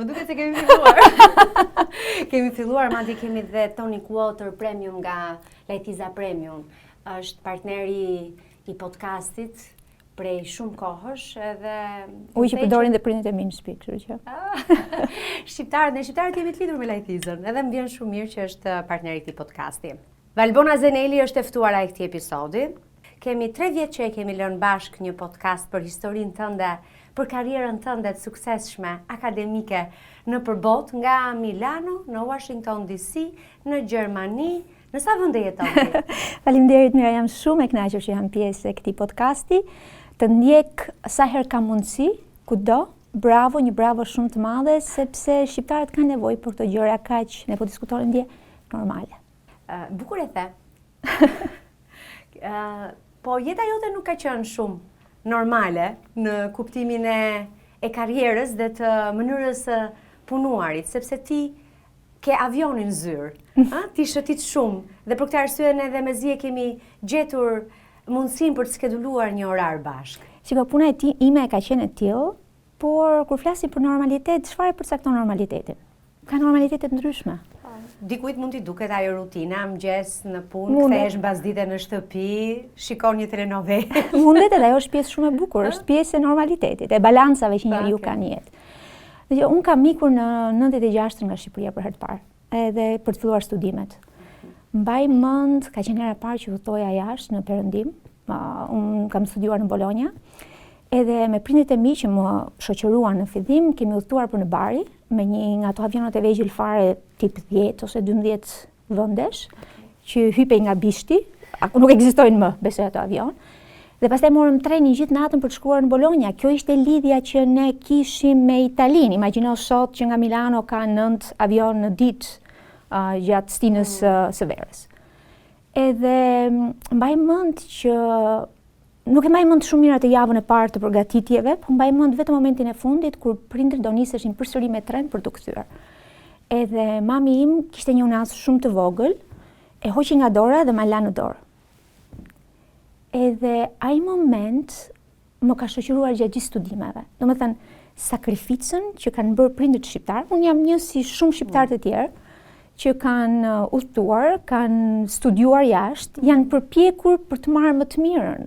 Më duket se kemi filluar. Kemi filluar, madje kemi dhe Tonic Water Premium nga Lajtiza Premium. Është partneri i podcastit prej shumë kohësh edhe... Uj që përdorin dhe prindet e mi në shtëpi, kështu që. Shqiptarët jemi të lidhur me Lajtizën, edhe më vjen shumë mirë që është partneri i këtij podcasti. Valbona Zeneli është e ftuara e këtij episodi. Kemi 3 vjet që e kemi lënë bashkë një podcast për historinë tënde, për karrierën tënde të suksesshme akademike në përbot, nga Milano, në Washington DC, në Gjermani. Në sa vende jeton ti? Faleminderit, Mira, jam shumë e kënaqur që jam pjesë e këtij podcasti. Të ndjek sa herë kam mundësi, kudo. Bravo, një bravo shumë të madhe, sepse shqiptarët kanë nevojë për këto gjëra kaq, ne po diskutojmë dje, normale. Bukur e the. Po jeta jote nuk ka qenë shumë normale në kuptimin e karrierës dhe të mënyrës së punuarit, sepse ti ke avionin zyrë, ti shëtit shumë dhe për këtë arsye ne dhe mezi e kemi gjetur mundësinë për të skeduluar një orar bashkë. Shiko, puna ime ka qenë e tillë, por kur flasim për normalitet, çfarë përcakton normalitetin? Ka normalitete të ndryshme. Dikujt mund t'i duket ajo rutina, mëngjes në punë, kthehesh mbasdite në shtëpi, shikon një telenovela. Mundet, edhe ajo është pjesë shumë e bukur, është pjesë e normalitetit, e balancave që njeriu ka në jetë. Unë kam ikur në 96 nga Shqipëria për herë të parë, edhe për të filluar studimet. Mbaj mend, ka qenë hera e parë që udhtoja jashtë në Perëndim. Unë kam studiuar në Bologna, edhe me prindrit e mi që më shoqëruan në fillim, kemi udhtuar për në Bari, me një nga ato avionat e vegjël fare tip 10 ose 12 vëndesh, që hypej nga bishti, nuk ekzistojnë më, besoj ato avion. Dhe pastaj morëm trenin gjithë natën për të shkuar në Bologna. Kjo ishte lidhja që ne kishim me Italinë. Imagjino sot që nga Milano ka 9 avion në ditë gjatë stinës së verës. Edhe mbaj mend që nuk e mbaj mend shumë mirë atë javën e parë të përgatitjeve, po mbaj mend vetëm momentin e fundit kur prindërit do niseshin përsëri me tren për të kthyer. Edhe mami im kishte një unas shumë të vogël, e hoqi nga dora dhe ma la në dorë. Edhe ai moment më ka shoqëruar gjatë gjithë studimeve. Domethënë, sakrificën që kanë bërë prindërit shqiptar, unë jam një si shumë shqiptarë të tjerë që kanë udhëtuar, kanë studiuar jashtë, janë përpjekur për të marrë më të mirën.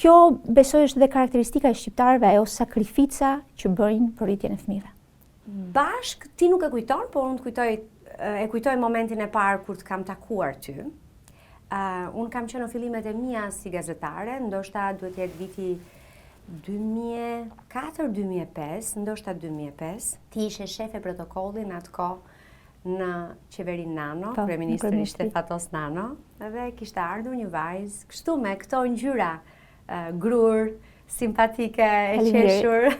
Kjo besoj është dhe karakteristika e shqiptarëve, ajo sakrifica që bëjnë për rritjen e fëmijëve. Bashk ti nuk e kujton, por unë e kujtoj momentin e parë kur të kam takuar ty. Unë kam qenë në fillimet e mia si gazetare, ndoshta duhet jetë viti 2004-2005, ndoshta 2005. Ti ishe shefe protokolli në atë kohë në qeverinë Nano, kryeministri ishte Fatos Nano, dhe kishte ardhur një vajzë, kështu me këto ngjyra grur, simpatike, e qeshur.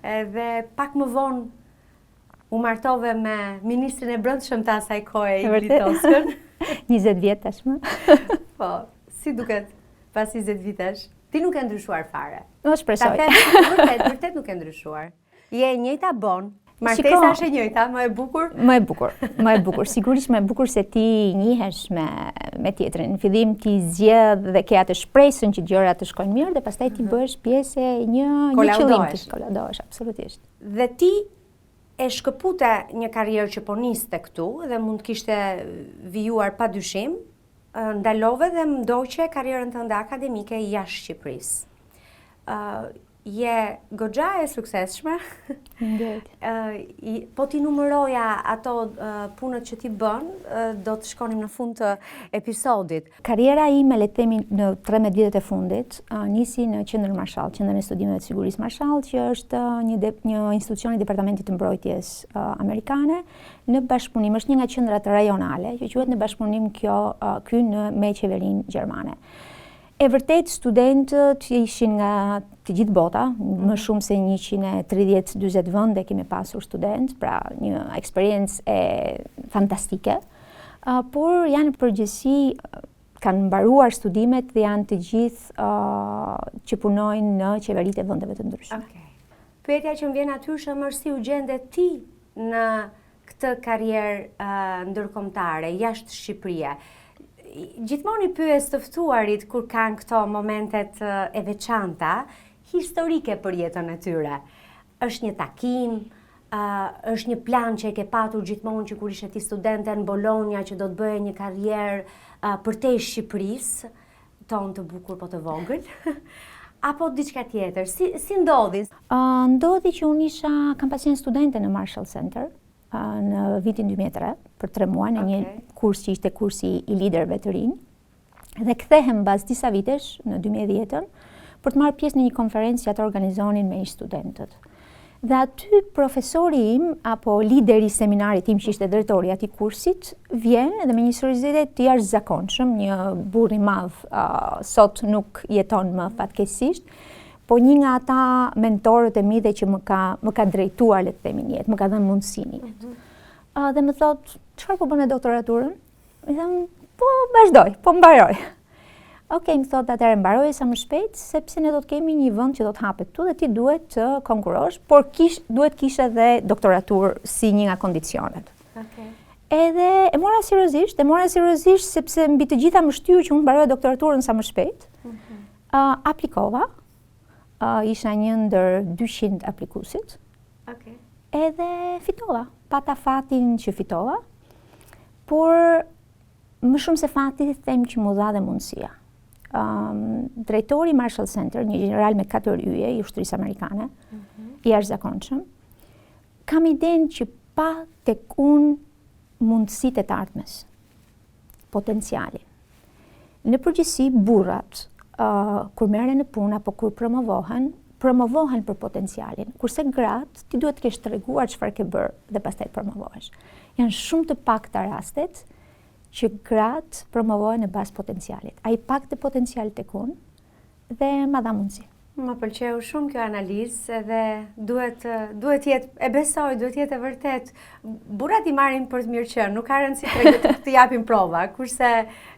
Dhe pak më vonë u martove me ministrin e brendshëm të asaj kohe, Igor Toskën. 20 vjet tashmë. Po, si duket pas 20 vitesh? Ti nuk e ndryshuar fare. Shpresoj. Vërtet nuk e ndryshuar. Je e njëjta bon. Martesa është e njëjta, më e bukur. Më e bukur. Sigurisht më e bukur se ti njihesh me tjetrin. Në fillim ti zgjedh dhe ke atë shpresën që gjërat të shkojnë mirë dhe pastaj ti bëhesh pjesë e një qëllimi. Kolaudohesh, absolutisht. Dhe ti e shkëpute një karrierë që po niste këtu dhe mund të kishte vijuar pa dyshim, ndalove dhe ndoqe karrierën tënde akademike jashtë Shqipërisë. Je goxha e suksesshme. Po ti numëroja ato punët që ti bën, do të shkonim në fund të episodit. Karriera ime, le të themi, në 13 vjetet e fundit, nisi në Qendrën Marshall, Qendrën e Studimeve të Sigurisë Marshall, që është një institucion i Departamentit të Mbrojtjes amerikane, në bashkëpunim, është një nga qendrat rajonale, që quhet në bashkëpunim ky me qeverinë gjermane. E vërtet, studentët ishin nga të gjithë bota, më shumë se 130-40 vende kemi pasur student, pra një eksperiencë fantastike, por janë përgjithësi kanë mbaruar studimet dhe janë të gjithë që punojnë në qeveritë e vendeve të ndryshme. Pyetja që më vjen natyrshëm është si u gjende ti në këtë karrierë ndërkombëtare jashtë Shqipërisë. Gjithmonë i pyes të ftuarit kur kanë këto momentet e veçanta, historike për jetën e tyre. Është një takim, është një plan që e ke patur gjithmonë që kur ishe ti studente në Bologna që do të bëje një karrierë përtej Shqipërisë, tonë të bukur po të vogël, apo diçka tjetër? Si ndodhi? Ndodhi që unë kam pasur studente në Marshall Center në vitin 2003 për 3 muaj në një kurs që ishte kursi i liderëve të rinj. Dhe kthehem mbas disa vitesh në 2010 për të marrë pjesë në një konferencë që ato organizonin me studentët. Dhe aty profesori im, apo lideri i seminarit im që ishte drejtori i atij kursit, vjen dhe me një seriozitet të jashtëzakonshëm, një burr i madh, sot nuk jeton më fatkeqësisht, po një nga ata mentorët e mi dhe që më ka drejtuar, le të themi, në jetë, më ka dhënë mundësinë jetë. Dhe më thot, çfarë po bën në doktoraturën? I them, po vazhdoj, po mbaroj. Okej, më thot, atëherë mbaroje sa më shpejt, sepse ne do të kemi një vend që do të hapet tu dhe ti duhet të konkurosh, por duhet kishe edhe doktoraturë si një nga kondicionet. Edhe e mora seriozisht sepse mbi të gjitha më shtyu që unë mbaroja doktoraturën sa më shpejt. Aplikova, isha një ndër 200 aplikuesit. Edhe fitova, pata fatin që fitova, por më shumë se fati them që mu dha dhe mundësia. Drejtori Marshall Center, një general me 4 yje i ushtrisë amerikane, i jashtëzakonshëm, kam idenë që pa tek unë mundësitë e të ardhmes, potencialin. Në përgjithësi, burrat, kur merren në punë apo kur promovohen për potencialin. Kurse gratë, ti duhet të kesh treguar çfarë ke bërë dhe pastaj promovohesh. Janë shumë të pakta rastet që gratë promovohen në bazë potencialit. Ai pakte potencial tek unë dhe ma dha mundësi. Më pëlqeu shumë kjo analizë edhe duhet jetë, e besoj, duhet jetë e vërtet. Burrat i marrin për të mirë qenë, nuk ka rëndësi të japin prova, kurse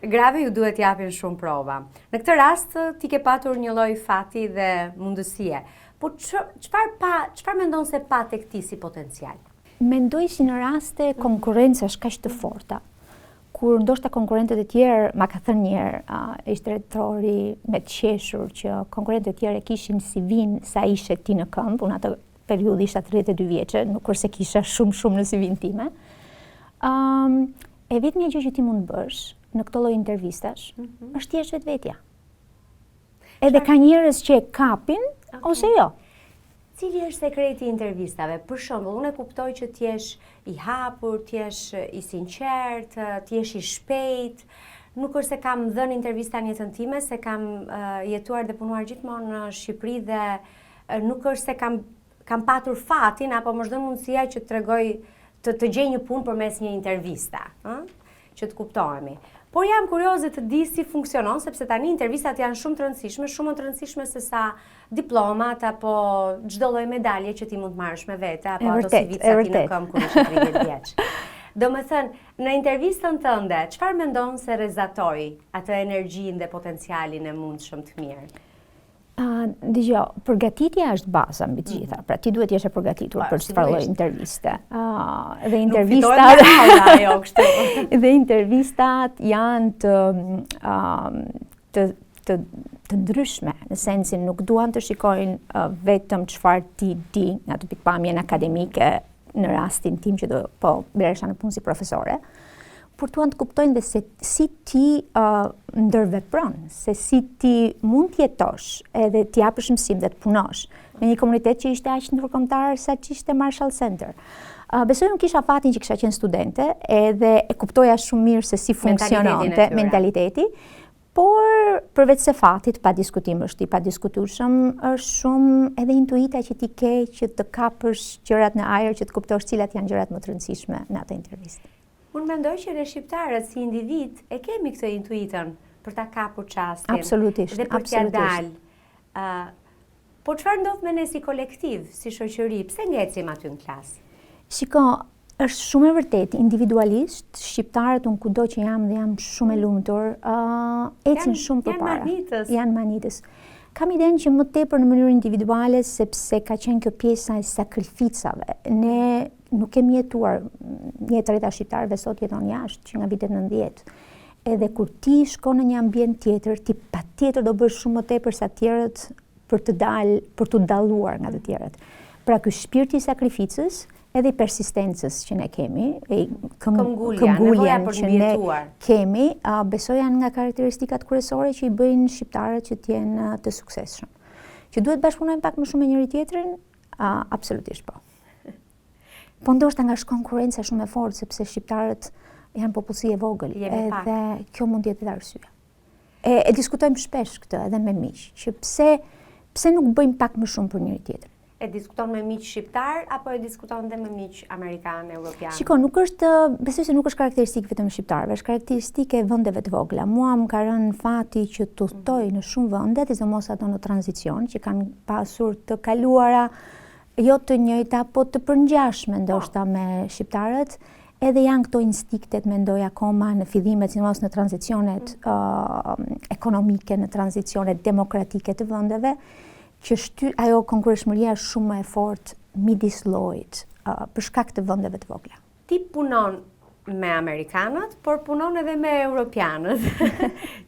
grave ju duhet japin shumë prova. Në këtë rast ti ke patur një lloj fati dhe mundësie. Po çfarë mendon se pa tek ti si potencial? Mendoj si në raste konkurrencash kaq të forta, kur ndoshta konkurrentët e tjerë, ma ka thënë një herë, ishte drejtori me të qeshur që konkurrentët e tjerë e kishin si vinë sa ishe ti në këmbë, unë atë periudhë isha 32 vjeçe, nuk kurse kisha shumë në si vinë time. E vetmja gjë që ti mund bësh në këto lloj intervistash, është thjesht vetvetja. Edhe ka njerëz që e kapin ose jo. Cili është sekreti i intervistave? Për shembull, unë e kuptoj që t'jesh i hapur, t'jesh i sinqert, t'jesh i shpejt. Nuk është se kam dhënë intervista në jetën time, se kam jetuar dhe punuar gjithmonë në Shqipëri dhe nuk është se kam patur fatin apo më çdo mundësia që t'tregoj të gjej një punë përmes një intervista, që të kuptohemi. Por jam kurioze të di si funksionon, sepse tani intervistat janë shumë të rëndësishme, shumë më të rëndësishme se sa diplomat apo çdo lloj medalje që ti mund të marrësh me vete, apo ato civica ti në këmbë kur ishe 30 vjeç. Domethënë, në intervistën tënde, çfarë mendon se rrezatoi atë energjinë dhe potencialin e mundshëm të mirë? Dgjoj, përgatitja është baza mbi të gjitha. Pra ti duhet jesh e përgatitur për çfarë lloj interviste. Dhe intervistat janë të ndryshme, në sensin nuk duan të shikojnë vetëm çfarë ti di nga të pikpamjen akademike në rastin tim që do po bëresha në punë si profesore, por duan të kuptojnë dhe se si ti ndërvepron, se si ti mund të jetosh edhe të japësh mësim dhe të punosh në një komunitet që ishte aq ndërkombëtar sa që ishte Marshall Center. Besoj unë kisha fatin që kisha qenë studente edhe e kuptoja shumë mirë se si funksiononte mentaliteti, por përveç se fatit pa diskutim është i padiskutueshëm, është shumë edhe intuita që ti ke që të kapësh gjërat në ajër, që të kuptosh cilat janë gjërat më të rëndësishme në atë intervistë. Unë mendoj që ne shqiptarët si individ e kemi këtë intuitën për ta kapur çastin. Absolutisht. Dhe për t'ia dalë. Po çfarë ndodh me ne si kolektiv, si shoqëri? Pse ngecim aty në klasë? Shiko, është shumë e vërtetë, individualisht, shqiptarët unë kudo që jam dhe jam shumë e lumtur, ecin shumë përpara. Janë manitës. Kam idenë që më tepër në mënyrë individuale sepse ka qenë kjo pjesa e sakrificave. Ne nuk kemi jetuar, një treta shqiptarëve sot jeton jashtë që nga vitet 90. Edhe kur ti shkon në një ambient tjetër, ti patjetër do bësh shumë më tepër se tjerët për të dalluar nga të tjerët. Pra ky shpirti i sakrificës edhe i persistencës që ne kemi, këmbguljen që ne kemi, besoj janë nga karakteristikat kryesore që i bëjnë shqiptarët që t'jenë të suksesshëm. Që duhet bashkëpunojmë pak më shumë me njëri tjetrin, absolutisht po. Po ndoshta nga konkurenca shumë e fortë sepse shqiptarët janë popullsi e vogël, edhe kjo mund të jetë arsye. E diskutojmë shpesh këtë edhe me miq, që pse nuk bëjmë pak më shumë për njëri tjetrin. E diskuton me miq shqiptar apo e diskuton dhe me miq amerikan, europian? Shiko, besoj se nuk është karakteristikë vetëm shqiptarëve, është karakteristikë e vendeve të vogla. Mua më ka rënë fati që të udhtoj në shumë vende, sidomos ato në tranzicion, që kanë pasur të kaluara jo të njëjta, po të përngjashme ndoshta me shqiptarët. Edhe janë këto instiktet, mendoj akoma në fillimet, sidomos në tranzicionet ekonomike, në tranzicionet demokratike të vendeve, që ajo konkurreshmëria është shumë e fortë midis llojit për shkak të vendeve të vogla. Ti punon me amerikanët, por punon edhe me europianët.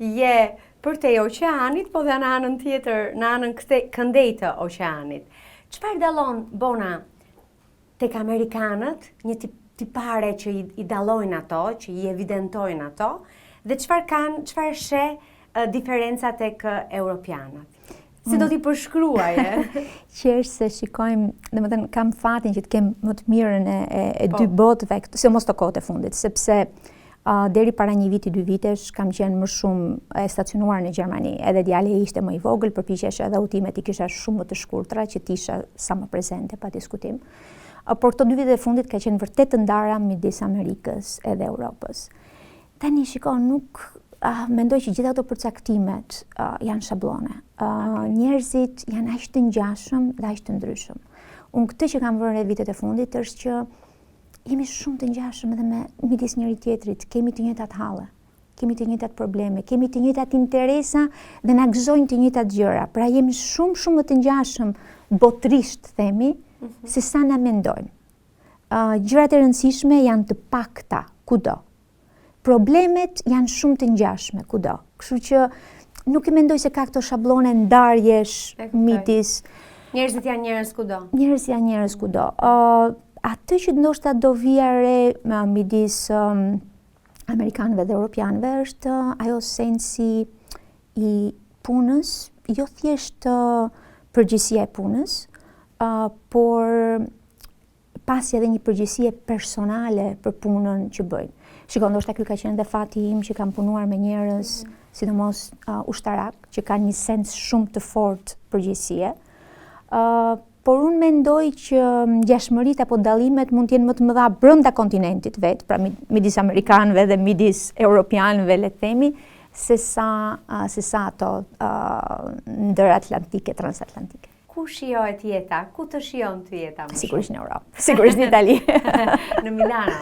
Je përtej oqeanit, po dhe në anën tjetër, në anën këndej të oqeanit. Çfarë dallon Bona tek amerikanët, një tipare që i dallojnë ato, që i evidentojnë ato, dhe çfarë sheh diferenca tek europianët? Si do t'i përshkruaje? Që është se shikojmë, domethënë kam fatin që të kem më të mirën e dy botëve, sidomos të kohët e fundit, sepse deri para një viti, 2 vitesh, kam qenë më shumë e stacionuar në Gjermani. Edhe djali ishte më i vogël, përpiqesha edhe udhëtimet i kisha shumë më të shkurtra, që t'isha sa më prezente pa diskutim. Por këto 2 vite e fundit ka qenë vërtet të ndara midis Amerikës edhe Europës. Tani shiko, mendoj që gjitha ato përcaktimet janë shablone. Njerëzit janë aq të ngjashëm dhe aq të ndryshëm. Unë këtë që kam vënë në vitet e fundit është që jemi shumë të ngjashëm edhe midis njëri tjetrit, kemi të njëjtat halle, kemi të njëjtat probleme, kemi të njëjtat interesa dhe na gëzojnë të njëjtat gjëra. Pra jemi shumë më të ngjashëm botërisht themi, se sa na mendojmë. Gjërat e rëndësishme janë të pakta kudo. Problemet janë shumë të ngjashme kudo. Kështu që nuk e mendoj se ka këto shablone ndarjesh midis. Njerëzit janë njerëz kudo. Njerëzit janë njerëz kudo. Atë që ndoshta do vija re midis amerikanëve dhe europianëve është ajo sensi i punës, jo thjesht përgjegjësia e punës, por pasi edhe një përgjegjësie personale për punën që bëjnë. Shikon, ndoshta ky ka qenë dhe fati im që kam punuar me njerëz, sidomos ushtarak, që kanë një sens shumë të fortë përgjegjësie. Por unë mendoj që ngjashmëritë apo dallimet mund të jenë më të mëdha brenda kontinentit vet, pra midis amerikanëve dhe midis europianëve, le të themi, se sa ato ndër atlantike, transatlantike. Ku shijohet jeta? Ku të shijon ty jeta? Sigurisht në Europë, sigurisht në Itali. Në Milano.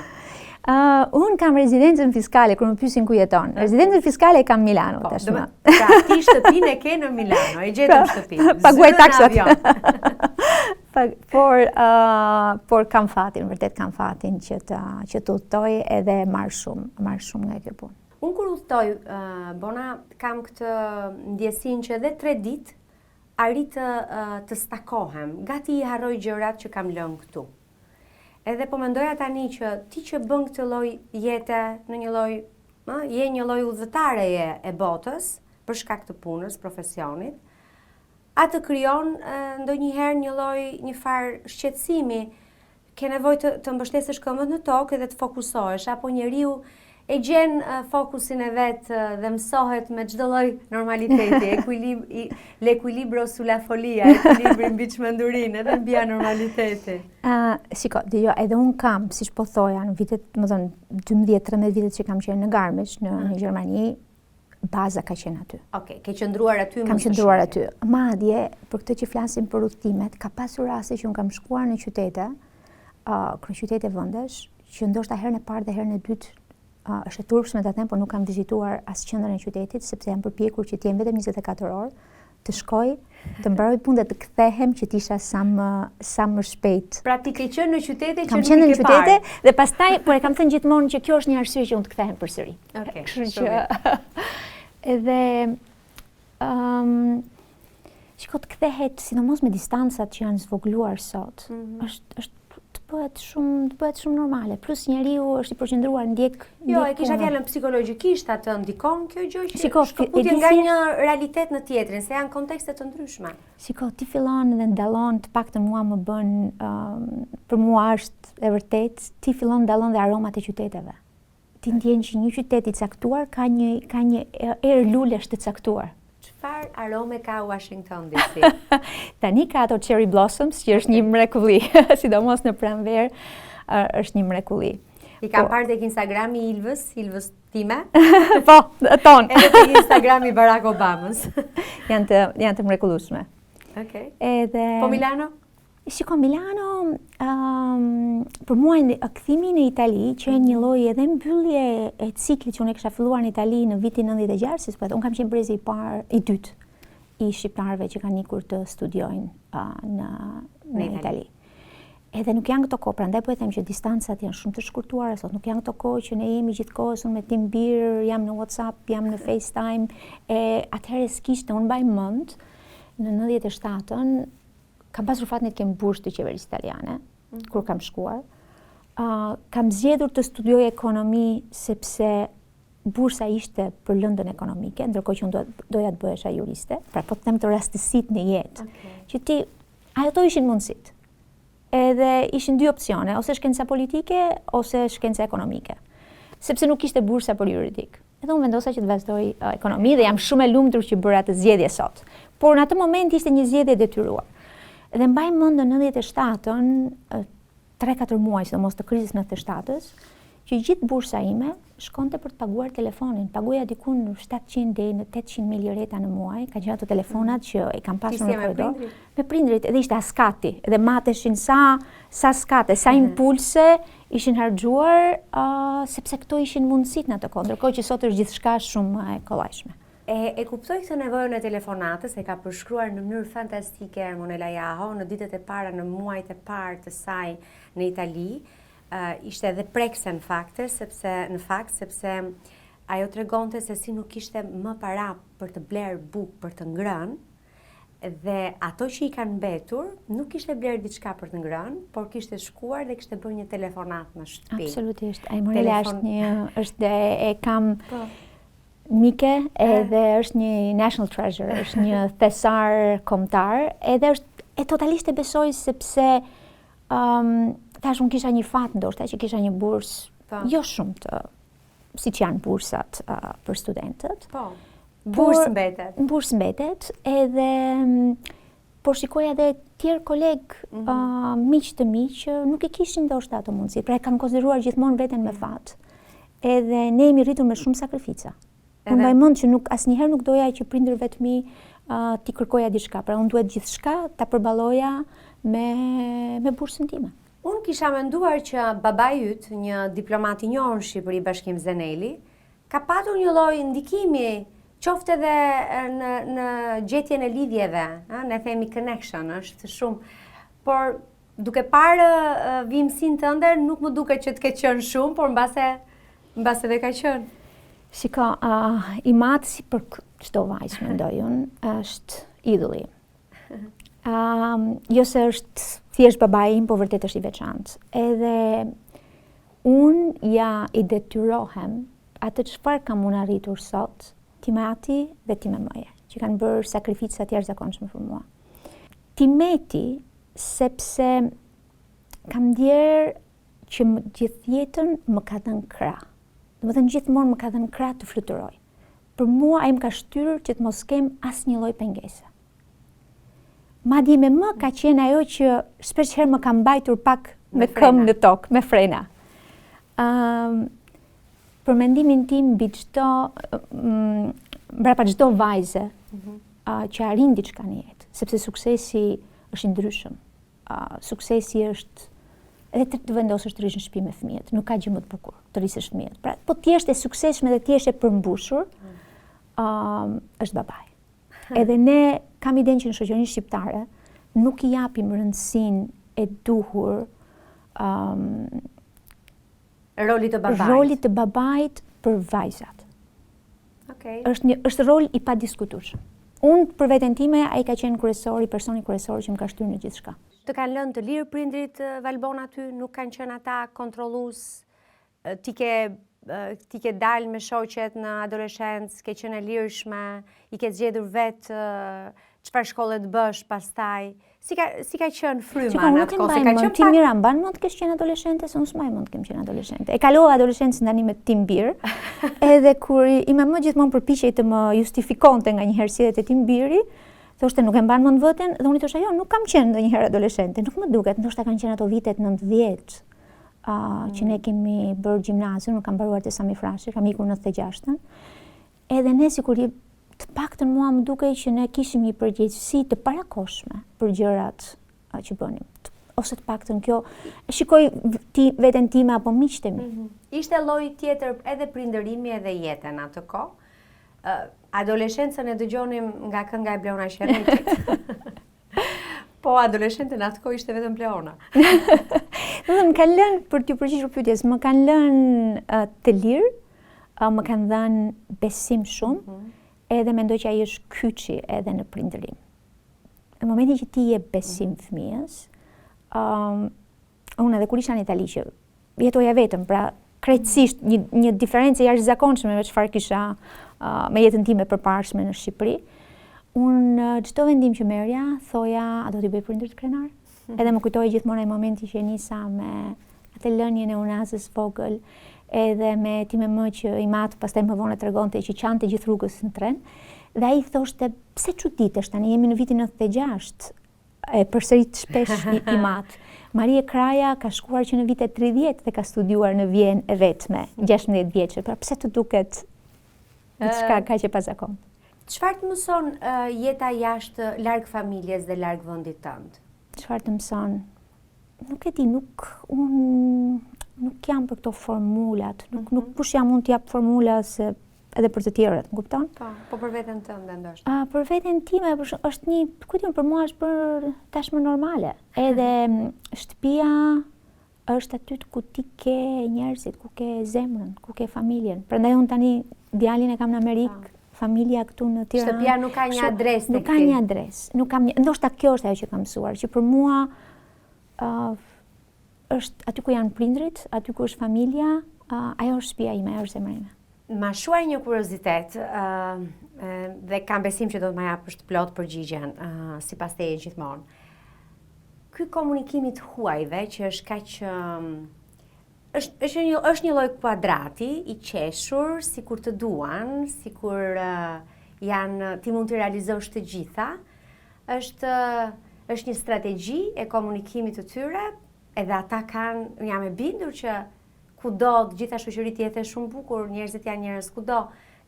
Unë kam rezidencën fiskale, kur më pyesin ku jeton. Rezidencën fiskale e kam Milano tashmë. Pra ti shtëpinë e ke në Milano, e gjetëm shtëpinë. Paguaj taksat. Por kam fatin, vërtet kam fatin që të udhtoj edhe marr shumë nga kjo punë. Unë kur udhtoj, Bona, kam këtë ndjesinë që edhe 3 ditë arrit të stakohem, gati i harroj gjërat që kam lënë këtu. Edhe po mendoja tani që ti që bën këtë lloj jete në je një lloj udhëtare e botës për shkak të punës, profesionit, atë krijon ndonjëherë një farë shqetësimi, ke nevojë të mbështesësh këmbën në tokë dhe të fokusohesh, apo njeriu e gjen fokusin e vet dhe mësohet me çdo lloj normaliteti, l'equilibrio sulla follia, ekuilibri mbi çmendurinë edhe mbi anormaliteti. Shiko, edhe un kam, siç po thoja, në vitet, më thënë, 12-13 vitet që kam qenë në Garmisch, në Gjermani, baza ka qenë aty. Okej, ke qëndruar aty më së Kam qëndruar aty. Madje, për këtë që flasim për udhëtimet, ka pasur raste që un kam shkuar në qytete, kryeqytete vendesh, që ndoshta herën e parë dhe herën e dytë është e turpshme ta them, por nuk kam vizituar as qendrën e qytetit, sepse jam përpjekur që të jem vetëm 24 orë, të shkoj, të mbaroj punën dhe të kthehem që të isha sa më shpejt. Pra ti ke qenë në qytete që kam qenë në qytete dhe pastaj, por e kam thënë gjithmonë që kjo është një arsye që unë të kthehem përsëri. Okej. Kështu që edhe shiko, të kthehet, sidomos me distancat që janë zvogluar sot, është bëhet shumë normale. Plus njeriu është i përqendruar ndjek. Jo, e kisha fjalën psikologjikisht atë ndikon kjo gjë që shkëputje nga një realitet në tjetrin, se janë kontekste të ndryshme. Shiko, ti fillon dhe ndallon, të paktën mua më bën, për mua është e vërtet, ti fillon ndallon dhe aromat e qyteteve. Ti ndjen që një qytet i caktuar ka një erë lulesh të caktuar. Çfarë arome ka Washington DC? Tani ka ato cherry blossoms, që është një mrekulli, sidomos në pranverë, është një mrekulli. I kam parë tek Instagrami Ilvës time. Po, ton. Edhe tek Instagrami Barack Obamës. janë të mrekullueshme. Okej. Edhe Po Milano? Shiko, Milano, për mua kthimi në Itali, që një lloj edhe mbyllje e ciklit që unë kisha filluar në Itali në vitin 96, si unë kam qenë brezi i dytë i shqiptarëve që kanë ikur të studiojnë në Itali. Edhe nuk janë këto kohë, prandaj po e them që distancat janë shumë të shkurtuara sot, nuk janë këto kohë që ne jemi gjithkohës, unë me Timbir, jam në WhatsApp, jam në FaceTime, atëherë s'kishte, unë mbaj mend në 97-ën, kam pasur fatin të kem bursë të qeverisë italiane, kur kam shkuar. Kam zgjedhur të studioj ekonomi sepse bursa ishte për lëndën ekonomike, ndërkohë që unë doja të bëhesha juriste, pra po të them të rastësitë në jetë. Që ti, ato ishin mundësitë. Edhe ishin dy opsione, ose shkenca politike, ose shkenca ekonomike. Sepse nuk ishte bursa për juridik. Edhe unë vendosa që të vazhdoj ekonomi dhe jam shumë e lumtur që bëra atë zgjedhje sot. Por në atë moment ishte një zgjedhje detyruar. Dhe mbaj mend në 97-ën, 3-4 muaj, sidomos të krizës 97-s, që gjithë bursa ime shkonte për të paguar telefonin. Paguja diku në 700 deri në 800.000 leta në muaj, ka qenë ato telefonat që i kam pasur në korridor. Me prindrit, edhe ishte askati, edhe mateshin sa skate, sa impulse ishin harxuar, sepse këto ishin mundësitë në atë kohë, ndërkohë që sot është gjithçka shumë e kollajshme. E kuptoj këtë nevojën e telefonatës, e ka përshkruar në mënyrë fantastike Ermonela Jaho në ditët e para, në muajt e parë të saj në Itali. Ishte edhe prekse në fakt, sepse ajo tregonte se si nuk ishte më para për të bler bukë për të ngrënë, dhe ato që i kanë mbetur nuk ishte bler diçka për të ngrënë, por kishte shkuar dhe kishte bërë një telefonat në shtëpi. Absolutisht. Ermonela është e kam mike, edhe është një national treasure, është një thesar kombëtar, edhe është e totalisht e besoj sepse tash unë kisha një fat ndoshta që kisha një bursë jo shumë të siç janë bursat për studentët. Po. Bursë mbetet. Bursë mbetet, edhe por shikoja edhe tjerë kolegë, miq të mi që nuk e kishin ndoshta ato mundësi, pra e kanë konsideruar gjithmonë veten me fat. Edhe ne jemi rritur me shumë sakrifica. Unë mbaj mend që asnjëherë nuk doja që prindërve të mi t'i kërkoja diçka, pra unë duhet gjithçka ta përballoja me bursën time. Unë kisha menduar që babai yt, një diplomat i njohur në Shqipëri, Bashkim Zeneli, ka patur një lloj ndikimi, qoftë edhe në gjetjen e lidhjeve, ne themi connection, është shumë, por duke parë vimësinë tënde, nuk më duket që të ketë qenë shumë, por mbase dhe ka qenë. Shiko, i matë si për çdo vajzë, mendoj unë, është idulli. Jo se është thjesht babai im, po vërtet është i veçantë. Edhe unë i detyrohem atë çfarë kam unë arritur sot, ti me ati dhe ti me mëje, që kanë bërë sakrifica të jashtëzakonshme për mua. Ti meti sepse kam ndjerë që gjithë jetën më ka dhënë krah. Domethënë gjithmonë më ka dhënë krah të fluturoj. Për mua ai më ka shtyrë që të mos kem asnjë lloj pengese. Madje me më ka qenë ajo që shpesh herë më ka mbajtur pak me këmbë në tokë, me frena. Për mendimin tim mbi mbrapa çdo vajze që arrin diçka në jetë, sepse suksesi është i ndryshëm. Suksesi është edhe të vendosësh të rish në shtëpi me fëmijët, nuk ka gjë më të bukur të risësh fëmijët. Pra, po ti je e suksesshme dhe ti je e përmbushur, është babai. Edhe ne kam idenë që në shoqërinë shqiptare nuk i japim rëndësinë e duhur rolit të babait për vajzat. Okay. Është rol i padiskutueshëm. Unë për veten time ai ka qenë personi kryesor që më ka shtyrë në gjithçka. Të kanë lënë të lirë prindrit Valbon aty, nuk kanë qenë ata kontrollues, ti ke dalë me shoqet në adoleshencë, ke qenë e lirshme, i ke zgjedhur vetë çfarë shkolle të bësh pastaj. Si ka qenë fryma në atë kohë? Ka qenë ti mira, mban mund të kesh qenë adoleshente, se unë s'maj mund të kem qenë adoleshente. E kalova adoleshencën tani me tim bir, edhe kur i më gjithmonë përpiqej të më justifikonte nga një herë si edhe tim biri, thoshte nuk e mban mend veten, dhe unë i thosha jo, nuk kam qenë ndonjëherë adoleshente, nuk më duket, ndoshta kanë qenë ato vitet 90. Që ne kemi bërë gjimnaziun, nuk kam mbaruar te Sami Frashi, kam ikur 96-ën. Edhe ne sikur të paktën mua më dukej që ne kishim një përgjegjësi të parakoshme për gjërat që bënim. Ose të paktën kjo, shikoj veten time apo miqtë e mi. Ishte lloj tjetër edhe prindërimi edhe jeta në atë kohë. Adoleshencën e dëgjonim nga kënga e Bleona Qeretit. Po, adoleshente në atë kohë ishte vetëm Bleona. Më kanë lënë, për t'ju përgjigjur pyetjes, më kanë lënë të lirë, më kanë dhënë besim shumë, edhe mendoj që ai është kyçi edhe në prindërim. Në momentin që ti je besim fëmijës, unë edhe kur isha në Itali që jetoja vetëm, pra krejtësisht një diferencë jashtëzakonshme me çfarë kisha me jetën time përparshme në Shqipëri. Unë çdo vendim që merrja, thoja, a do t'i bëj prindërit krenar? Edhe më kujtoi gjithmonë ai momenti që nisa me atë lënien e unazës vogël, edhe me time më që i matë, pastaj më vonë tregonte që qante gjithë rrugës në tren, dhe ai thoshte, pse çuditesh tani, jemi në vitin 96, e përsërit shpesh i matë. Marie Kraja ka shkuar që në vitet 30 dhe ka studiuar në Vjenë e vetme, 16 vjeçë, pra pse të duket diçka kaq e pazakon? Çfarë të mëson jeta jashtë larg familjes dhe larg vendit tënd? Çfarë të mëson? Nuk e di, nuk jam për këto formulat, nuk kush jam mund t'jap formula se edhe për të tjerët, më kupton? Po për veten tënde ndoshta. Për veten time është një, kujtim për mua është për tashmë normale. Edhe shtëpia është aty ku ti ke njerëzit, ku ke zemrën, ku ke familjen. Prandaj unë tani djalin e kam në Amerikë, familja këtu në Tiranë. Shtëpia nuk ka një adresë tek ti. Nuk ka një adresë, ndoshta kjo është ajo që kam mësuar, që për mua është aty ku janë prindrit, aty ku është familja, ajo është shtëpia ime, ajo është zemra ime. Ma shuaj një kuriozitet dhe kam besim që do të më japësh të plot përgjigjen sipas teje gjithmonë. Ky komunikimi të huajve që është kaq është një lloj kuadrati i qeshur, sikur të duan, sikur ti mund të realizosh të gjitha, është një strategji e komunikimit të tyre, edhe ata jam e bindur që kudo, të gjitha shoqëritë jetë shumë bukur, njerëzit janë njerëz kudo,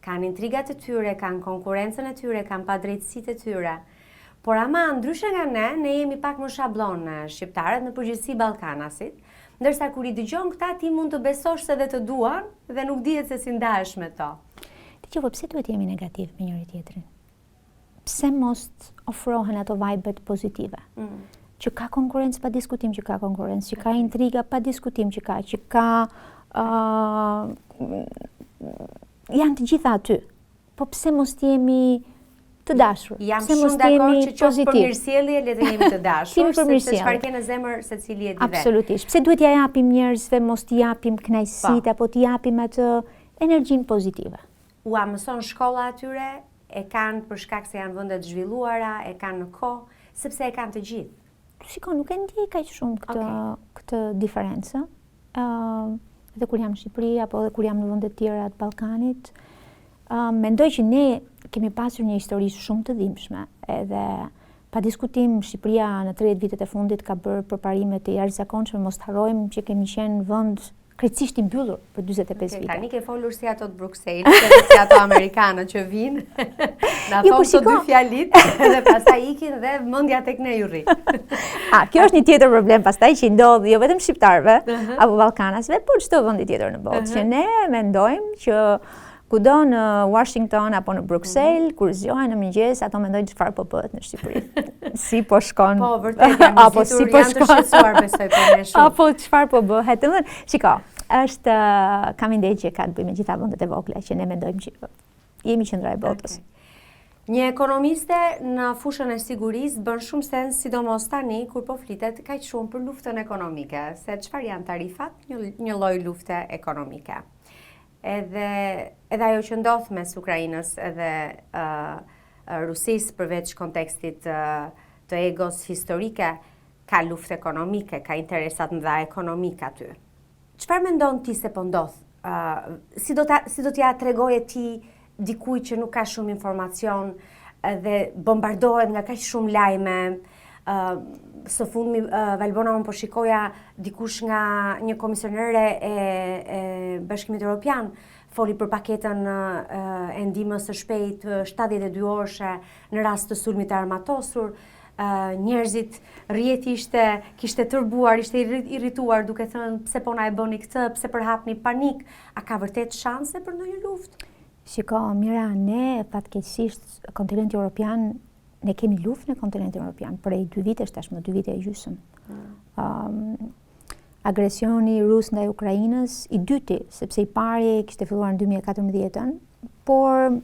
kanë intrigat e tyre, kanë konkurrencën e tyre, kanë padrejtësitë e tyre. Por ama ndryshe nga ne jemi pak më shablon në shqiptarët, në përgjithësi ballkanasit, ndërsa kur i dëgjon këta ti mund të besosh se dhe të duan dhe nuk dihet se si ndahesh me to. Dgjoj, pse duhet jemi negativ me njëri tjetrin? Pse mos ofrohen ato vibet pozitive? Që ka konkurrencë pa diskutim që ka konkurrencë, që ka intriga pa diskutim që ka janë të gjitha aty. Po pse mos jemi të dashur? Jam shumë dakord që qoftë për mirësjellje le të jemi të dashur, sepse çfarë ke në zemër secili e di vetë. Absolutisht. Pse duhet ja japim njerëzve, mos t'i japim kënaqësitë apo t'i japim atë energjinë pozitive? Ua mëson shkolla atyre, e kanë për shkak se janë vende të zhvilluara, e kanë në kohë, sepse e kanë të gjithë. Shiko, nuk e ndjej kaq shumë këtë diferencë. Edhe kur jam në Shqipëri apo edhe kur jam në vende të tjera të Ballkanit, mendoj që ne kemi pasur një histori shumë të dhimbshme, edhe pa diskutim Shqipëria në 30 vitet e fundit ka bërë përparime të jashtëzakonshme, mos harrojmë që kemi qenë vend krejtësisht i mbyllur për 45 vite. Tani ke folur si ato të Brukselit, si ato amerikanët që vinë, na thonë të dy fjalit dhe pastaj ikin dhe mendja tek ne ju rri. Kjo është një tjetër problem pastaj që ndodh jo vetëm shqiptarëve apo ballkanasve, por çdo vendi tjetër në botë, që ne mendojmë që kudo në Washington apo në Bruxelles, kur zgjohen në mëngjes, ato mendojnë çfarë po bëhet në Shqipëri. Si po shkon? Po, vërtet janë vizitur, janë të shqetësuar besoj për ne shumë. Apo çfarë po bëhet? Shiko, kam ide që ka të bëjë me gjitha vendet e vogla që ne mendojmë që jemi qendra e botës. Një ekonomiste në fushën e sigurisë bën shumë sens, sidomos tani kur po flitet kaq shumë për luftën ekonomike, se çfarë janë tarifat? Një lloj lufte ekonomike. Edhe ajo që ndodh mes Ukrainës edhe Rusisë, përveç kontekstit të egos historike, ka luftë ekonomike, ka interesat mëdha ekonomike aty. Çfarë mendon ti se po ndodh? Si do t'ja tregoje ti dikuj që nuk ka shumë informacion dhe bombardohet nga kaq shumë lajme? Së fundmi Valbona unë po shikoja dikush nga një komisionere e Bashkimit Evropian foli për paketën e ndihmës së shpejtë 72 orëshe në rast të sulmit të armatosur. Njerëzit rrjeti kishte tërbuar, ishte irrituar duke thënë pse po na e bëni këtë, pse përhapni panik, a ka vërtet shanse për ndonjë luftë? Shiko, Mira, ne fatkeqësisht kontinenti Evropian, ne kemi luftë në kontinentin Evropian prej 2 vitesh tashmë, 2 vite e gjysmë. Agresioni rus ndaj Ukrainës, i dyti, sepse i pari kishte filluar në 2014, por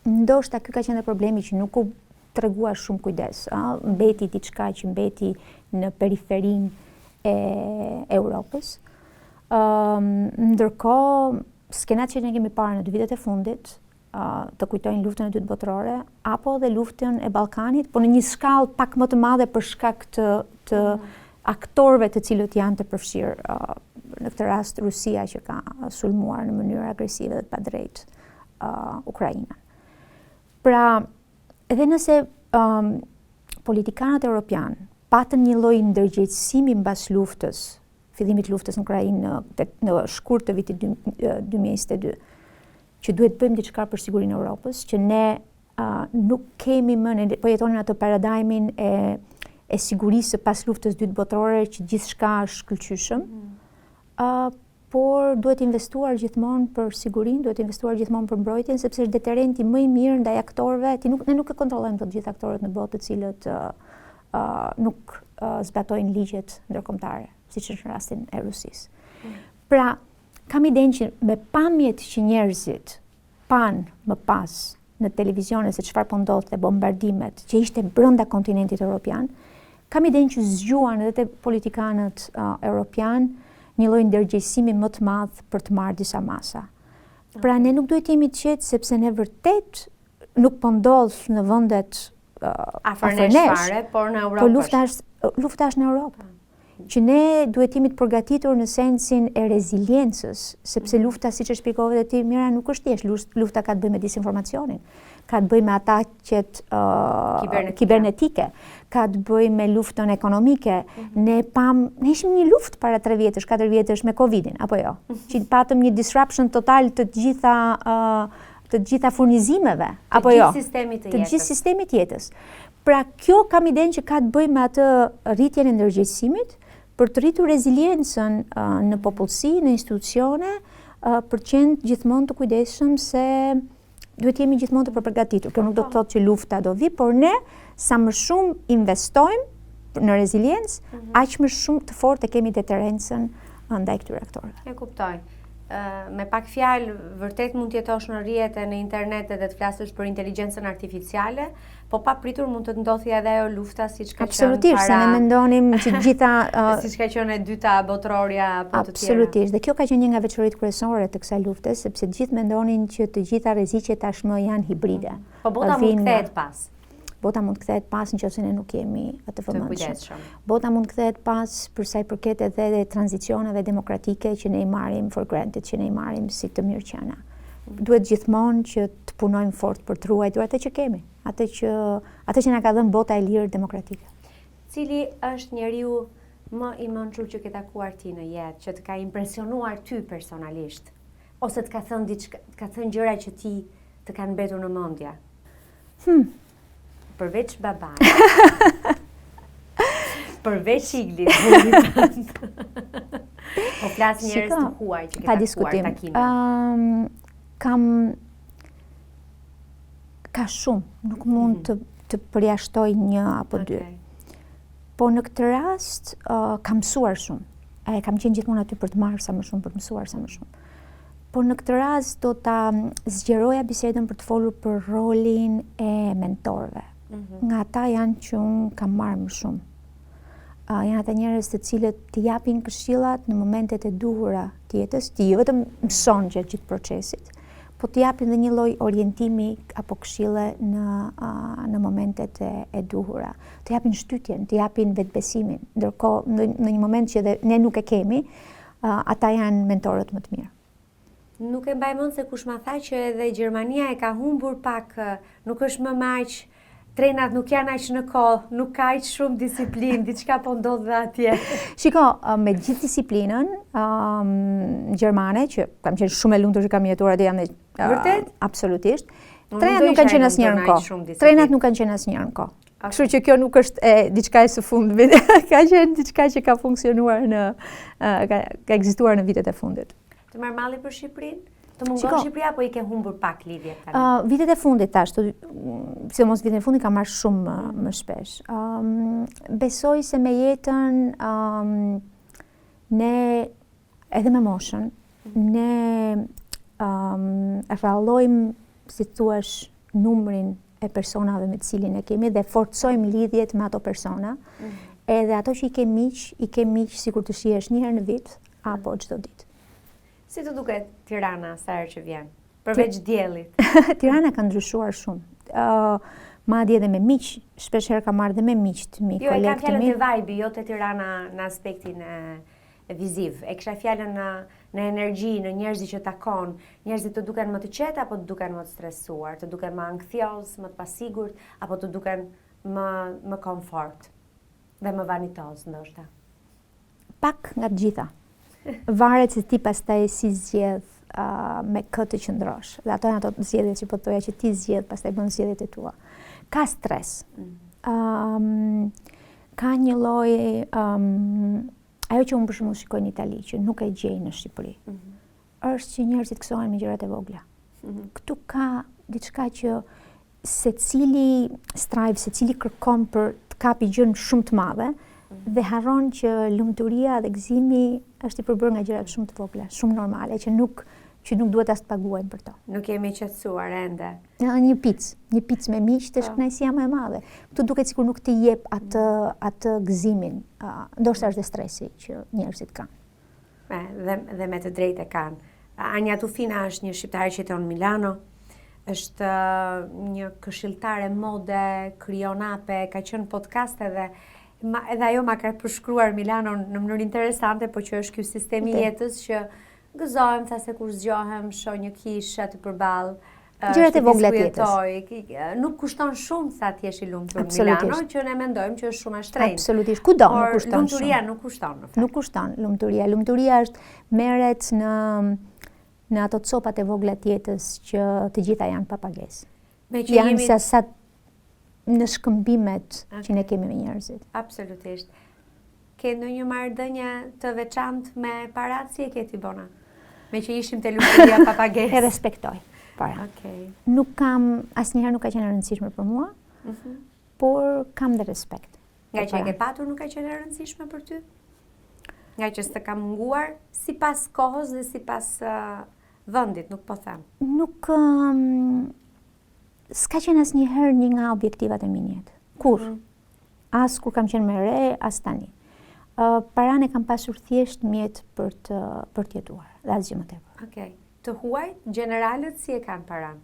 ndoshta ky ka qenë problemi që nuk u tregua shumë kujdes. Mbeti diçka që mbeti në periferinë e Europës. Ndërkohë, skenat që ne kemi parë në 2 vitet e fundit, të kujtojnë luftën e dytë botërore, apo dhe luftën e Ballkanit, por në një skallë pak më të madhe për shkak të aktorëve të cilët janë të përfshirë, në këtë rast Rusia që ka sulmuar në mënyrë agresive dhe padrejtë Ukrainën. Pra, edhe nëse politikanët europian patën një lloj ndërgjegjësimi mbas luftës, fillimit luftës në Ukrainë në shkurt të vitit 2022, që duhet bëjmë diçka për sigurinë e Europës, që ne nuk kemi më, po jetonin atë paradigmin e sigurisë pas luftës dytë botërore, që gjithçka është shkëlqyeshëm, por duhet investuar gjithmonë për sigurinë, duhet investuar gjithmonë për mbrojtjen, sepse është deterrenti më i mirë ndaj aktorëve. Ne nuk e kontrollojmë të gjithë aktorët në botë të cilët nuk zbatojnë ligjet ndërkombëtare, siç është rastin e Rusisë. Pra, kam idenë që me pamjet që njerëzit pan më pas në televizione se çfarë po ndodhte, bombardimet që ishte brenda kontinentit evropian, kam idenë që zgjuan edhe te politikanët evropian një lloj ndërgjegjësimi më të madh për të marrë disa masa. Pra ne nuk duhet jemi të qetë, sepse ne vërtet nuk po ndodh në vendet afër nesh, por në Europë. Po lufta është në Europë. Që ne duhet jemi të përgatitur në sensin e reziliencës, sepse lufta, siç e shpjegove ti, Mira, nuk është thjesht lufta ka të bëjë me disinformacionin, ka të bëjë me ataqet kibernetike, ka të bëjë me luftën ekonomike. Ne ishim një luftë para 3 vjetësh, 4 vjetësh me Covidin, apo jo? Që patëm një disruption total të gjitha furnizimeve, apo jo? Të gjithë sistemit të jetës. Pra, kjo kam idenë që ka të bëjë me atë rritjen e ndërgjegjësimit, për të rritur reziliencën në popullsi, në institucione, për qenë gjithmonë të kujdesshëm se duhet jemi gjithmonë të përgatitur. Kjo nuk do të thotë që lufta do vi, por ne sa më shumë investojmë në reziliencë, aq më shumë të fortë kemi deterrencën ndaj këtyre aktorëve. E kuptoj. Me pak fjalë, vërtet mund të jetosh në rrjete në internet edhe të flasësh për inteligjencën artificiale, po pa pritur mund të ndodhi edhe ajo lufta siç ka qenë para. Absolutisht, se ne mendonim që gjitha siç ka qenë e dyta botërorja apo të tjera. Absolutisht, dhe kjo ka qenë një nga veçoritë kryesore të kësaj lufte, sepse të gjithë mendonin që të gjitha rreziqet tashmë janë hibride. Po bota mund kthehet pas. Bota mund kthehet pas nëse ne nuk kemi atë vëmendje. Bota mund kthehet pas për sa i përket edhe tranzicioneve demokratike që ne i marrim for granted, që ne i marrim si të mirëqenia. Duhet gjithmonë që të punojmë fort për të ruajtur atë që kemi, atë që na ka dhënë bota e lirë demokratike. Cili është njeriu më i mençur që ke takuar ti në jetë, që të ka impresionuar ty personalisht, ose të ka thënë diçka, të ka thënë gjëra që ti të kanë mbetur në mendje? Përveç babait. Përveç Iglit. Po flas njerëz të huaj që ke takuar takime. Ka shumë, nuk mund të përjashtoj një apo dy. Po në këtë rast kam mësuar shumë. Kam qenë gjithmonë aty për të marrë sa më shumë, për të mësuar sa më shumë. por në këtë rast do ta zgjeroja bisedën për të folur për rolin e mentorëve. Nga ata janë që unë kam marrë më shumë. Janë ata njerëz të cilët të japin këshillat në momentet e duhura të jetës, ti jo vetëm mëson gjatë gjithë procesit, po të japin dhe një lloj orientimi apo këshille në momentet e duhura. Të japin shtytjen, të japin vetbesimin. Ndërkohë në një moment që edhe ne nuk e kemi, ata janë mentorët më të mirë. Nuk e mbaj mend se kush ma tha që edhe Gjermania e ka humbur pak, nuk është më aq, trenat nuk janë aq në kohë, nuk ka aq shumë disiplinë, diçka po ndodh dhe atje. Shiko, me gjithë disiplinën gjermane, që kam qenë shumë e lumtur që kam jetuar atje, vërtet? Absolutisht. Trenat nuk kanë qenë asnjëherë në kohë. Trenat nuk kanë qenë asnjëherë në kohë. Kështu që kjo nuk është diçka e së fundit, ka qenë diçka që ka funksionuar ka ekzistuar në vitet e fundit. Të marr malli për Shqipërinë? Të mungon Shqipëria apo i ke humbur pak lidhjet tani? Vitet e fundit tash, sidomos vitet e fundit ka marrë shumë më shpesh. Besoj se me jetën ne edhe me moshën, ne rrallojmë, si thuash, numrin e personave me të cilin e kemi dhe forcojmë lidhjet me ato persona. Edhe ato që i ke miq sikur të shihesh një herë në vit apo çdo ditë. Si të duket Tirana sa herë që vjen? Përveç diellit. Tirana ka ndryshuar shumë. Madje edhe me miq, shpesh herë kam marrë dhe me miq të mi, kolegë të mi. Jo, e kam fjalën të vibe, jo të Tirana në aspektin viziv. E kisha fjalën në energji, në njerëzit që takon, njerëzit të duken më të qetë apo të duken më të stresuar, të duken më anksios, më të pasigurt, apo të duken më komfort dhe më vanitos ndoshta. Pak nga të gjitha. Varet se ti pastaj si zgjedh me këtë që qëndrosh. Dhe ato janë ato zgjedhjet që po thoya që ti zgjedh, pastaj bën zgjedhjet e tua. Ka stres. Ka një lloj ajo që unë për shembull shikoj në Itali, që nuk e gjej në Shqipëri. Është që njerëzit gëzohen me gjërat e vogla. Këtu ka diçka që secili strive, secili kërkon për të kapi gjën shumë të madhe. Dhe harron që lumturia dhe gëzimi është i përbërë nga gjërat shumë të vogla, shumë normale, që nuk duhet as të paguajmë për to. Nuk jemi qetësuar ende. Një picë me miq është kënaqësia më e madhe. Ktu duket sikur nuk të jep atë gëzimin. Ndoshta është dhe stresi që njerëzit kanë. Dhe me të drejtë e kanë. Anja Tufina është një shqiptare që jeton në Milano. Është një këshilltare mode, krijon ape, ka qenë podcaste dhe edhe ajo ma ka përshkruar Milano në mënyrë interesante, po që është ky sistemi jetës që gëzohem, thasë kur zgjohem, shoh një kishë aty përballë. Gjërat e vogla të jetës. Nuk kushton shumë sa të jesh i lumtur në Milano, që ne mendojmë që është shumë e shtrenjtë. Absolutisht. Kudo nuk kushton shumë. Lumturia nuk kushton në fakt. Nuk kushton lumturia. Lumturia është merret në ato copat e vogla të jetës që të gjitha janë pa pagesë. Janë sa në shkëmbimet që ne kemi me njerëzit. Absolutisht. Ke ndonjë marrëdhënie të veçantë me parat, si e ke ti Bona? Me që ishim te lumturia pa pagesë. E respektoj parat. Okej. Asnjëherë nuk ka qenë e rëndësishme për mua, por kam dhe respekt. Nga që e ke patur nuk ka qenë e rëndësishme për ty? Nga që s'të ka munguar sipas kohës dhe sipas vendit, nuk po them. Nuk s'ka qenë asnjëherë një nga objektivat e mi në jetë. Kur? As kur kam qenë më re, as tani. Paran e kam pasur thjesht mjet për të jetuar, dhe asgjë më tepër. Okej. Të huajt, generalët si e kanë paran?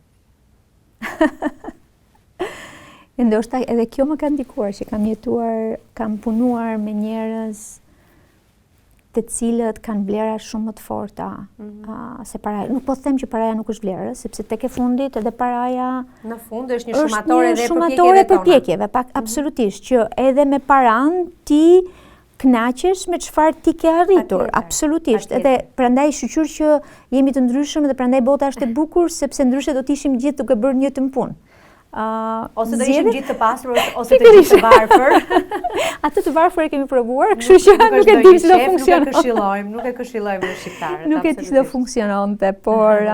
Ndoshta edhe kjo më ka ndikuar që kam jetuar, kam punuar me njerëz të cilët kanë vlera shumë më të forta se paraja. Nuk po them që paraja nuk është vlerë, sepse tek e fundit edhe paraja në fund është një shumatore dhe përpjekjeve, absolutisht, që edhe me paran ti kënaqesh me çfarë ti ke arritur, absolutisht. Edhe prandaj shqyr që jemi të ndryshëm dhe prandaj bota është e bukur, sepse ndryshe do të ishim gjithë duke bërë një të punë. Ose do ishim gjithë të pasur, ose të gjithë të varfër. Atë të varfër e kemi provuar, kështu që nuk e di si do funksionon. Nuk e këshillojmë në shqiptarët. Nuk e di si do funksiononte, por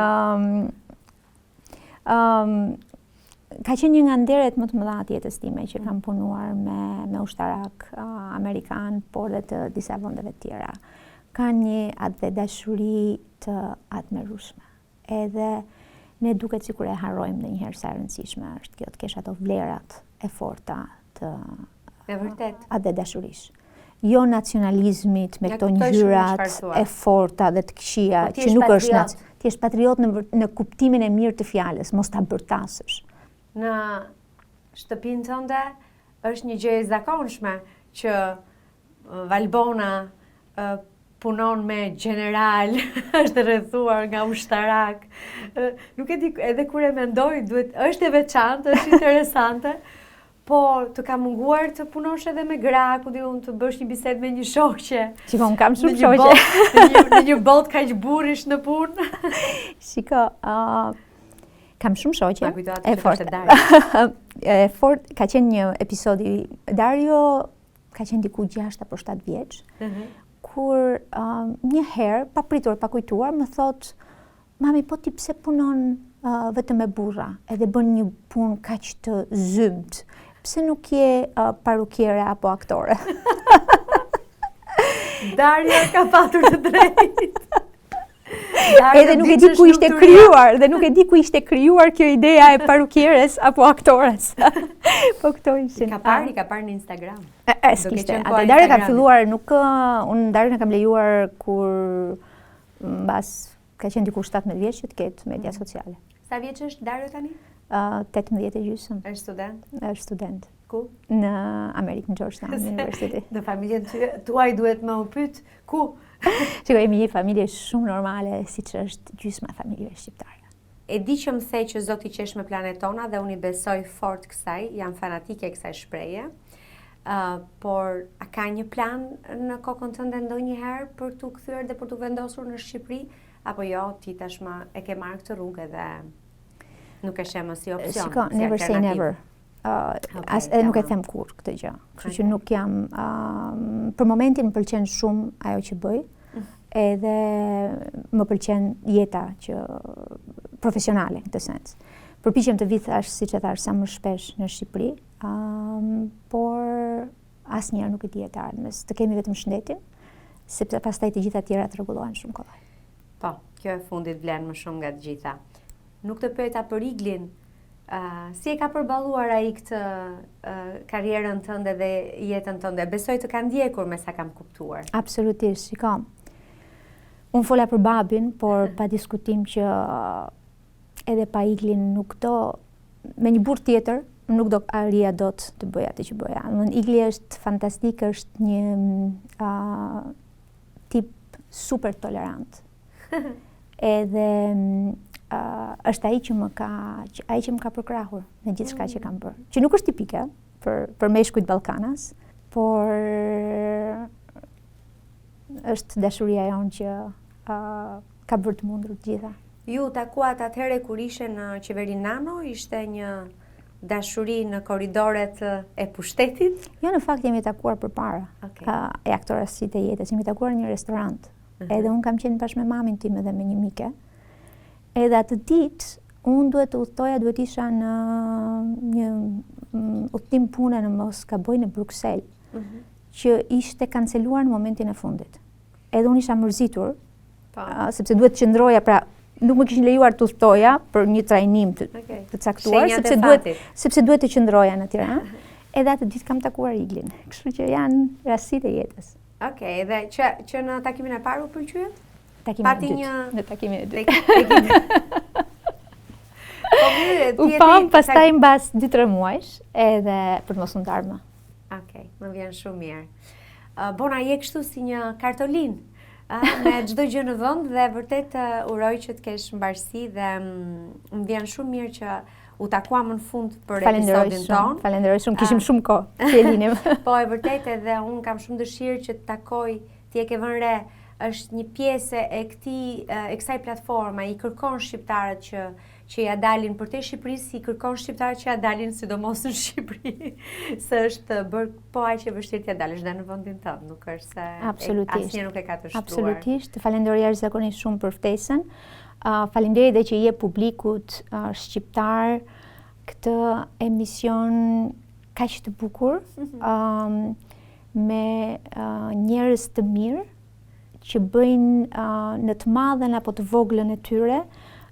ka qenë një nga nderet më të mëdha të jetës time që kam punuar me ushtarak amerikan, por dhe të disa vendeve tjera. ka një atë dashuri të admirueshme. Edhe ne duket sikur e harrojmë ndonjëherë sa e rëndësishme është kjo të kesh ato vlerat e forta të atë dashurisë. Jo nacionalizmit me këto ngjyrat e forta dhe të këqija, që nuk është ti je patriot në kuptimin e mirë të fjalës, mos ta bërtasësh. Në shtëpinë tënde është një gjë e zakonshme që Valbona punon me general, është rrethuar nga ushtarak. Nuk e di, edhe kur e mendoj, është e veçantë, është interesante, po të ka munguar të punosh edhe me gra, ku di unë të bësh një bisedë me një shoqe. Shiko, unë kam shumë shoqe. Në një botë kaq burrish në punë. Shiko, kam shumë shoqe. Ma kujtohat që është Dario. Fort, ka qenë një episodi, Dario ka qenë diku 6 apo 7 vjeç, kur një herë, pa pritur, pa kujtuar, më thot, mami, po ti pse punon vetëm me burra, edhe bën një punë kaq të zymt, pse nuk je parukiere apo aktore? Dario ka patur të drejtë. Edhe nuk e di ku ishte krijuar, dhe nuk e di ku ishte krijuar kjo ideja e parukieres apo aktores. Po këto ishin. Ka parë në Instagram. S'kishte. Atë Dario ka filluar, unë Dario në kam lejuar kur mbas ka qenë diku 17 vjeç që të ketë media sociale. Sa vjeç është Dario tani? 18.5. Është student? Është student. Ku? Në Amerikë, në Georgetown University. Në familjen tuaj duhet më u pyet ku? Shikoj, jemi një familje shumë normale, siç është gjysma e familjeve shqiptare. E di që më the që zoti qesh me planet tona dhe unë i besoj fort kësaj, jam fanatike e kësaj shpreje. Por a ka një plan në kokën tënde ndonjëherë për t'u kthyer dhe për t'u vendosur në Shqipëri, apo jo, ti tashmë e ke marrë këtë rrugë dhe nuk e sheh më si opsion? Shiko, never say never. Nuk e them kur këtë gjë. Kështu që nuk jam për momentin më pëlqen shumë ajo që bëj, edhe më pëlqen jeta që profesionale në këtë sens. Përpiqem të vi thash, siç e thash, sa më shpesh në Shqipëri, por asnjëherë nuk e di të ardhmes. Të kemi vetëm shëndetin, sepse pastaj të gjitha tjerat rregullohen shumë kollaj. Po, kjo e fundit vlen më shumë nga të gjitha. Nuk të pyeta për Iglin, si e ka përballuar ai këtë karrierën tënde dhe jetën tënde? Besoj të ka ndjekur me sa kam kuptuar. Absolutisht, shiko. Unë fola për babin, por pa diskutim që edhe pa Iglin nuk do, me një burr tjetër, nuk do arria dot të bëja atë që bëja. Igli është fantastik, është një tip super tolerant. Edhe është ai që më ka përkrahur në gjithë shka që kam bërë. Që nuk është tipike për meshkujt Ballkanas, por është dashuria jonë që ka bërë të mundur të gjitha. Ju takuat atëherë kur ishe në qeverinë Nano, ishte një dashuri në korridoret e pushtetit? Jo, në fakt jemi takuar përpara e aktorasit e jetës. Jemi takuar në një restorant. Edhe unë kam qenë bashkë me mamin tim edhe me një mike. Edhe atë ditë, unë duhet të udhtoja, duhet isha në një udhtim pune në Moskaboj në Bruksel, që ishte kanceluar në momentin e fundit. Edhe unë isha mërzitur, sepse duhet të qëndroja, pra nuk më kishin lejuar të udhtoja për një trajnim të caktuar, sepse duhet të qëndroja në Tiranë. Edhe atë ditë kam takuar Iglin, kështu që janë rastësitë e jetës. Okej, dhe që në takimin e parë u pëlqyet? Në takimin e dytë. U pam pastaj mbas 2-3 muajsh edhe për të mos u ndarë më. Okej, më vjen shumë mirë. Bona, je kështu si një kartolin, me çdo gjë në vend dhe vërtet uroj që të kesh mbarësi dhe më vjen shumë mirë që u takuam në fund për episodin ton. Falenderoj shumë, kishim shumë kohë që e linim. Po, e vërtet edhe unë kam shumë dëshirë që të takoj, ti e ke vënë re, është një pjesë e kësaj platforma, i kërkon shqiptarët që ja dalin për te Shqipërisë, i kërkon shqiptarët që ja dalin sidomos në Shqipëri, se është bërë po aq e vështirë t'ja dalësh dhe në vendin tënd, nuk është se asnjë nuk e ka të shtruar. Absolutisht, falenderoj jashtëzakonisht shumë për ftesën. Faleminderit edhe që je publikut shqiptar këtë emision kaq të bukur, me njerëz të mirë që bëjnë në të madhen apo të voglën e tyre,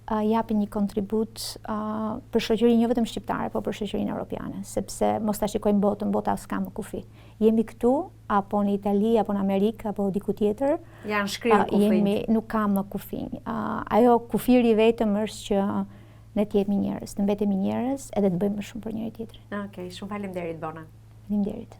japin një kontribut për shoqërinë jo vetëm shqiptare, po për shoqërinë europiane, sepse mos ta shikojmë botën, bota s'ka më kufi. Jemi këtu, apo në Itali, apo në Amerikë, apo diku tjetër, janë shkrirë kufin. Nuk ka më kufin. Ajo kufiri vetëm është që ne të jemi njerëz, të mbetemi njerëz edhe të bëjmë më shumë për njëri tjetrin. Okej, shumë faleminderit Bona. Faleminderit.